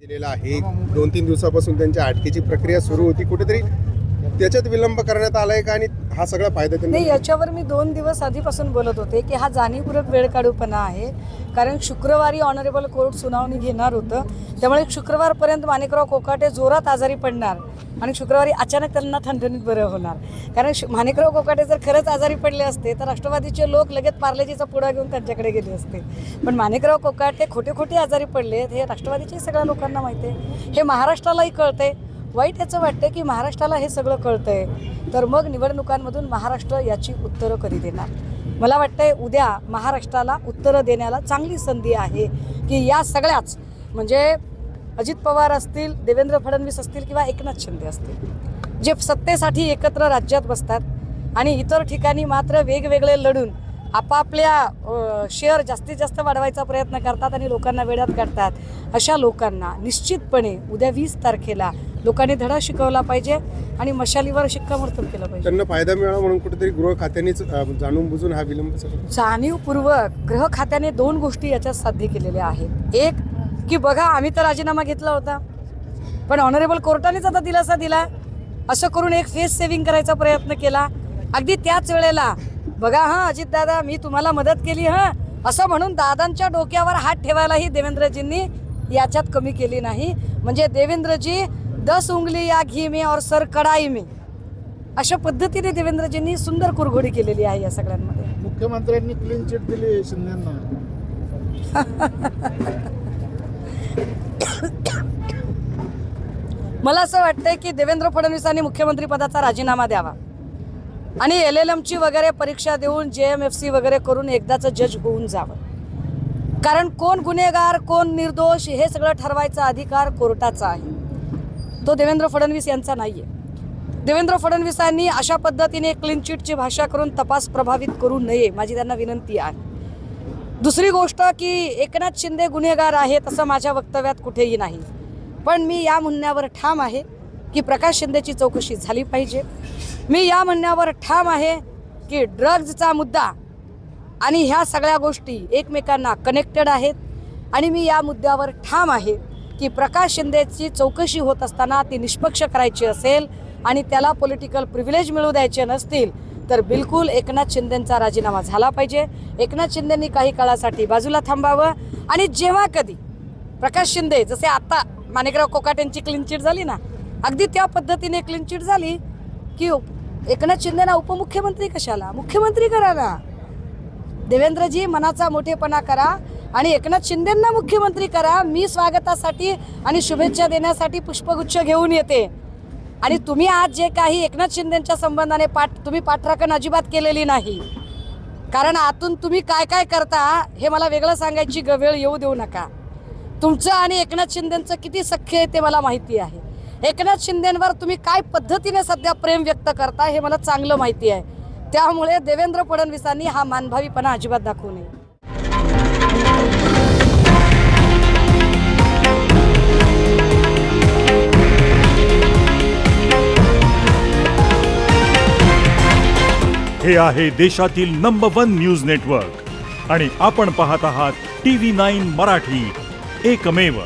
केलेला आहे. 2-3 दिवसापासून त्यांच्या अटकेची प्रक्रिया सुरू होती. कुठेतरी त्याच्यात विलंब करण्यात आलाय का आणि हा सगळा फायदा त्यांना? नाही, याच्यावर मी 2 दिवस आधीपासून बोलत होते की हा जाणीवपूर्वक वेळ काढूपणा आहे. कारण शुक्रवारी ऑनरेबल कोर्ट सुनावणी घेणार होतं, त्यामुळे शुक्रवारपर्यंत माणिकराव कोकाटे जोरात आजारी पडणार आणि शुक्रवारी अचानक त्यांना ठणठणीत बरं होणार. कारण माणिकराव कोकाटे जर खरंच आजारी पडले असते तर राष्ट्रवादीचे लोक लगेच पार्लेजीचा पुडा घेऊन त्यांच्याकडे गेले असते. पण माणिकराव कोकाटे खोटे आजारी पडलेत हे राष्ट्रवादीच्या सगळ्या लोकांना माहिती आहे. हे महाराष्ट्रालाही कळतंय. वाईट याचं वाटतं की महाराष्ट्राला हे सगळं कळतंय, तर मग निवडणुकांमधून महाराष्ट्र याची उत्तरं कधी देणार? मला वाटतंय उद्या महाराष्ट्राला उत्तरं देण्याला चांगली संधी आहे की या सगळ्याच, म्हणजे अजित पवार असतील, देवेंद्र फडणवीस असतील किंवा एकनाथ शिंदे असतील, जे सत्तेसाठी एकत्र राज्यात बसतात आणि इतर ठिकाणी मात्र वेगवेगळे लढून आपापल्या शेअर जास्तीत जास्त वाढवायचा प्रयत्न करतात आणि लोकांना वेड्यात काढतात, अशा लोकांना निश्चितपणे उद्या 20 तारखेला लोकांनी धडा शिकवला पाहिजे आणि मशालीवर शिक्कामोर्तब केलं पाहिजे. त्यांना फायदा मिळावा म्हणून कुठेतरी गृह खात्यानेच जाणून बुजून हा विलंब जाणीवपूर्वक गृह खात्याने 2 गोष्टी याच्यात साध्य केलेल्या आहेत. एक की बघा, आम्ही तर राजीनामा घेतला होता पण ऑनरेबल कोर्टानेच आता दिलासा दिला, असं करून एक फेस सेव्हिंग करायचा प्रयत्न केला. अगदी त्याच वेळेला बघा, अजित दादा मी तुम्हाला मदत केली असं म्हणून दादांच्या डोक्यावर हात ठेवायलाही देवेंद्रजींनी याच्यात कमी केली नाही. म्हणजे देवेंद्रजी 10 उंगली या घी में और सर कढाई में, अशा पद्धतीने देवेंद्रजींनी सुंदर कुरघोडी केलेली आहे या सगळ्यांमध्ये. मुख्यमंत्र्यांनी क्लीन चिट दिली शिंदेंना. मला असं वाटतंय की देवेंद्र फडणवीसांनी मुख्यमंत्री पदाचा राजीनामा द्यावा आणि LLMची वगैरे परीक्षा देऊन JMFC वगैरे करून एकदाचं जज होऊन जावं. कारण कोण गुन्हेगार कोण निर्दोष हे सगळं ठरवायचा अधिकार कोर्टाचा आहे, तो देवेंद्र फडणवीस यांचा नाही आहे. देवेंद्र फडणवीसांनी अशा पद्धतीने क्लीन चिटची भाषा करून तपास प्रभावित करू नये, माझी त्यांना विनंती आहे. दुसरी गोष्ट की एकनाथ शिंदे गुन्हेगार आहेत असं माझ्या वक्तव्यात कुठेही नाही, पण मी या म्हणण्यावर ठाम आहे की प्रकाश शिंदेची चौकशी झाली पाहिजे. मी या म्हणण्यावर ठाम आहे की ड्रग्जचा मुद्दा आणि ह्या सगळ्या गोष्टी एकमेकांना कनेक्टेड आहेत आणि मी या मुद्द्यावर ठाम आहे की प्रकाश शिंदेची चौकशी होत असताना ती निष्पक्ष करायची असेल आणि त्याला पॉलिटिकल प्रिव्हिलेज मिळू द्यायचे नसतील तर बिलकुल एकनाथ शिंदेंचा राजीनामा झाला पाहिजे. एकनाथ शिंदेंनी काही काळासाठी बाजूला थांबावं आणि जेव्हा कधी प्रकाश शिंदे, जसे आता माणिकराव कोकाटेंची क्लीन चिट झाली ना, अगदी त्या पद्धतीने क्लीन चिट झाली की एकनाथ शिंदेना उपमुख्यमंत्री कशाला, मुख्यमंत्री करा ना. देवेंद्रजी मनाचा मोठेपणा करा आणि एकनाथ शिंदेंना मुख्यमंत्री करा. मी स्वागतासाठी आणि शुभेच्छा देण्यासाठी पुष्पगुच्छ घेऊन येते. आणि तुम्ही आज जे काही एकनाथ शिंदेंच्या संबंधाने तुम्ही पाठराखण अजिबात केलेली नाही, कारण आतून तुम्ही काय काय करता हे मला वेगळं सांगायची वेळ येऊ देऊ नका. तुमचं आणि एकनाथ शिंदेंचं किती सख्य आहे ते मला माहिती आहे. एकनाथ शिंदेंवर तुम्ही काय पद्धतीने सध्या प्रेम व्यक्त करता हे मला चांगलं माहिती आहे. त्यामुळे देवेंद्र फडणवीसांनी हा मानभावीपणा अजिबात दाखवू नये. हे आहे देशातील नंबर 1 न्यूज नेटवर्क आणि आपण पाहत आहात TV9 मराठी, एकमेव.